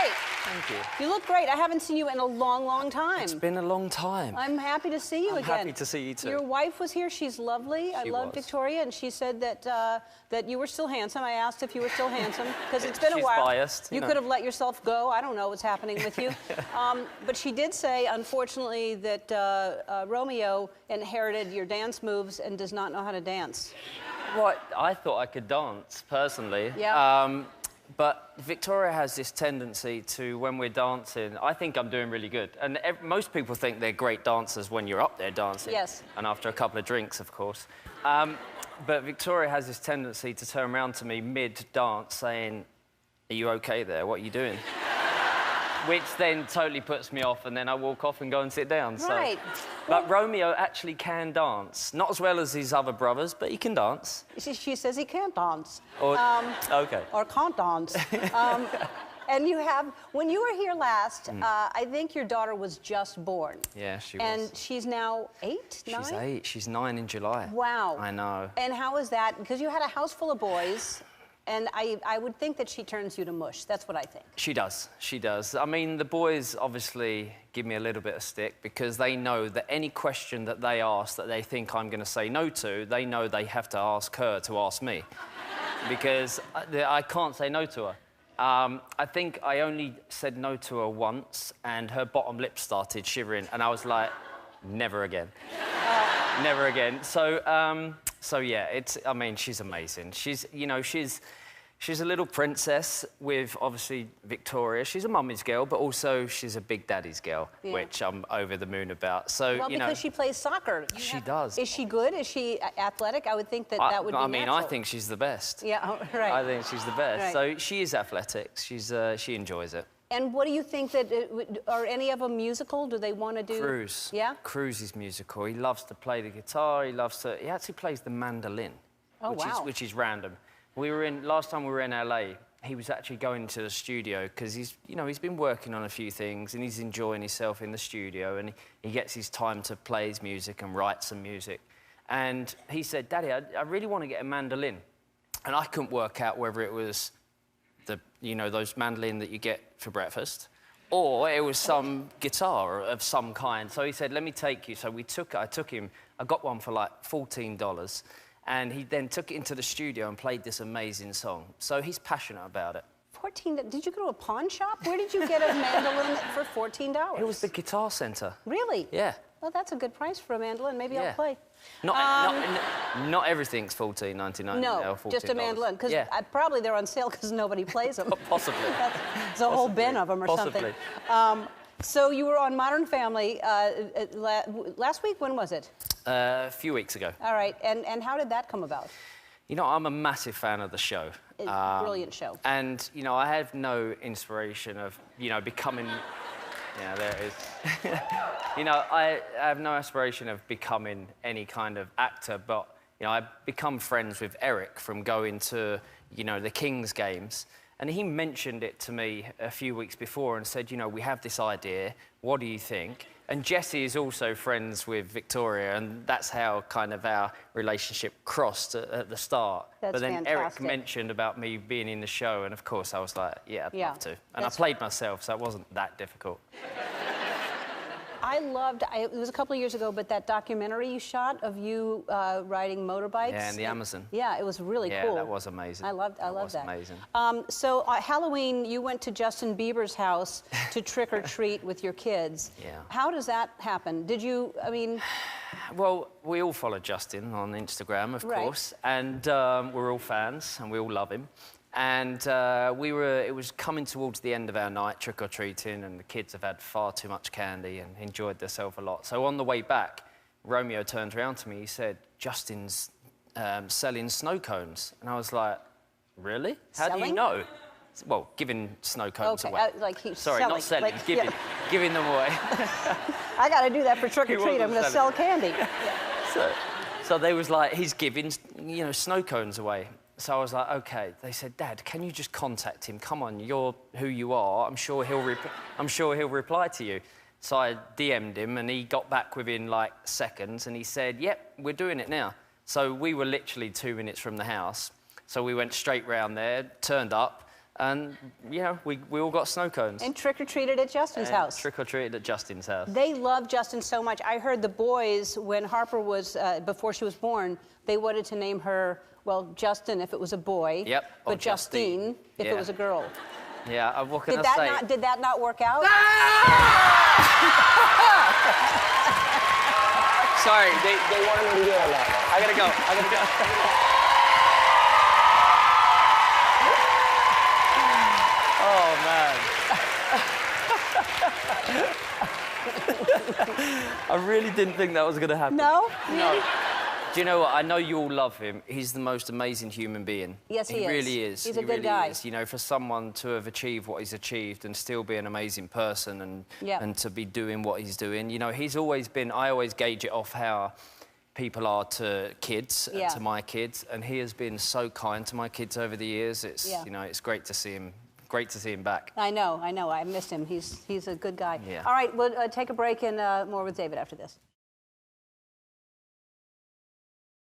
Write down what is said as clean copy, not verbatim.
great. Thank you. You look great. I haven't seen you in a long, long time. It's been a long time. I'm happy to see you again. I'm happy to see you too. Your wife was here. She's lovely. I love was. Victoria, and she said that you were still handsome. I asked if you were still handsome because it's been a while. She's biased. You could have let yourself go. I don't know what's happening with you. But she did say, unfortunately, that Romeo inherited your dance moves and does not know how to dance. Well, I thought I could dance, personally. Yeah. But Victoria has this tendency to, when we're dancing, I think I'm doing really good. And most people think they're great dancers when you're up there dancing. Yes. And after a couple of drinks, of course. But Victoria has this tendency to turn around to me mid-dance saying, "Are you okay there? What are you doing?" Which then totally puts me off, and then I walk off and go and sit down. Right. But Romeo actually can dance. Not as well as his other brothers, but he can dance. She says he can't dance. Or, OK. Or can't dance. And you have, when you were here last, I think your daughter was just born. Yeah, she was. And she's now 8, 9? She's 8. She's 9 in July. Wow. I know. And how is that? Because you had a house full of boys. And I would think that she turns you to mush. That's what I think. She does. She does. I mean, the boys obviously give me a little bit of stick because they know that any question that they ask that they think I'm going to say no to, they know they have to ask her to ask me. Because I can't say no to her. I think I only said no to her once and her bottom lip started shivering and I was like, never again. Never again. So yeah, I mean, she's amazing. She's a little princess with, obviously, Victoria. She's a mummy's girl, but also she's a big daddy's girl, which I'm over the moon about. So, well, because she plays soccer. She does. Is she good? Is she athletic? I would think that would be natural. I think she's the best. Yeah, right. I think she's the best. Right. So she is athletic. She enjoys it. And what do you think that, are any of them musical? Do they want to do? Cruz. Yeah? Cruz is musical. He loves to play the guitar. He actually plays the mandolin. Oh, which is random. Last time we were in LA, he was actually going to the studio because he's been working on a few things and he's enjoying himself in the studio and he gets his time to play his music and write some music. And he said, "Daddy, I really want to get a mandolin." And I couldn't work out whether it was those mandolin that you get for breakfast, or it was some guitar of some kind. So he said, "Let me take you." So I took him. I got one for like $14, and he then took it into the studio and played this amazing song. So he's passionate about it. 14? Did you go to a pawn shop? Where did you get a mandolin for $14? It was the Guitar Center. Really? Yeah. Well, that's a good price for a mandolin. Maybe I'll play. Not everything's $14.99. No, just a mandolin. Because probably they're on sale because nobody plays them. Possibly. There's a whole bin of them or something. So you were on Modern Family last week. When was it? A few weeks ago. All right. And how did that come about? I'm a massive fan of the show. Brilliant show. And, I have no inspiration of, becoming... Yeah, there it is. I have no aspiration of becoming any kind of actor, but, I've become friends with Eric from going to, the Kings games. And he mentioned it to me a few weeks before and said, we have this idea, what do you think? And Jesse is also friends with Victoria, and that's how kind of our relationship crossed at the start. That's but then fantastic. Eric mentioned about me being in the show, and of course I was like, yeah, I'd love to. And I played myself, so it wasn't that difficult. I loved, it was a couple of years ago, but that documentary you shot of you riding motorbikes. Yeah, in the Amazon. Yeah, it was really cool. Yeah, that was amazing. I loved that. That was amazing. So Halloween, you went to Justin Bieber's house to trick or treat with your kids. Yeah. How does that happen? Did you, Well, we all follow Justin on Instagram, of course, and we're all fans, and we all love him. And it was coming towards the end of our night, trick-or-treating, and the kids have had far too much candy and enjoyed themselves a lot. So on the way back, Romeo turned around to me, he said, "Justin's selling snow cones." And I was like, "Really? How do you know?" Well, giving snow cones away. Like he's Sorry, selling. not selling, giving them away. I got to do that for trick-or-treat. I'm going to sell candy. So they was like, he's giving, snow cones away. So I was like, OK. They said, "Dad, can you just contact him? Come on, you're who you are. I'm sure he'll reply to you." So I DM'd him, and he got back within, like, seconds, and he said, "Yep, we're doing it now." So we were literally 2 minutes from the house. So we went straight round there, turned up, And, you know, we all got snow cones. And trick-or-treated at Justin's house. Trick-or-treated at Justin's house. They love Justin so much. I heard the boys, when Harper was, before she was born, they wanted to name her, well, Justin if it was a boy. Yep. But Justine if it was a girl. Yeah, what can I say? Did that not work out? Sorry, they wanted me to do all that. I gotta go. Oh, man. I really didn't think that was going to happen. No? No. Do you know what? I know you all love him. He's the most amazing human being. Yes, he is. He really is. He's a good guy. You know, for someone to have achieved what he's achieved and still be an amazing person and to be doing what he's doing, you know, he's always been... I always gauge it off how people are to kids, to my kids, and he has been so kind to my kids over the years. It's, you know, it's great to see him. Great to see him back. I know. I missed him. He's a good guy. Yeah. All right, we'll take a break and more with David after this.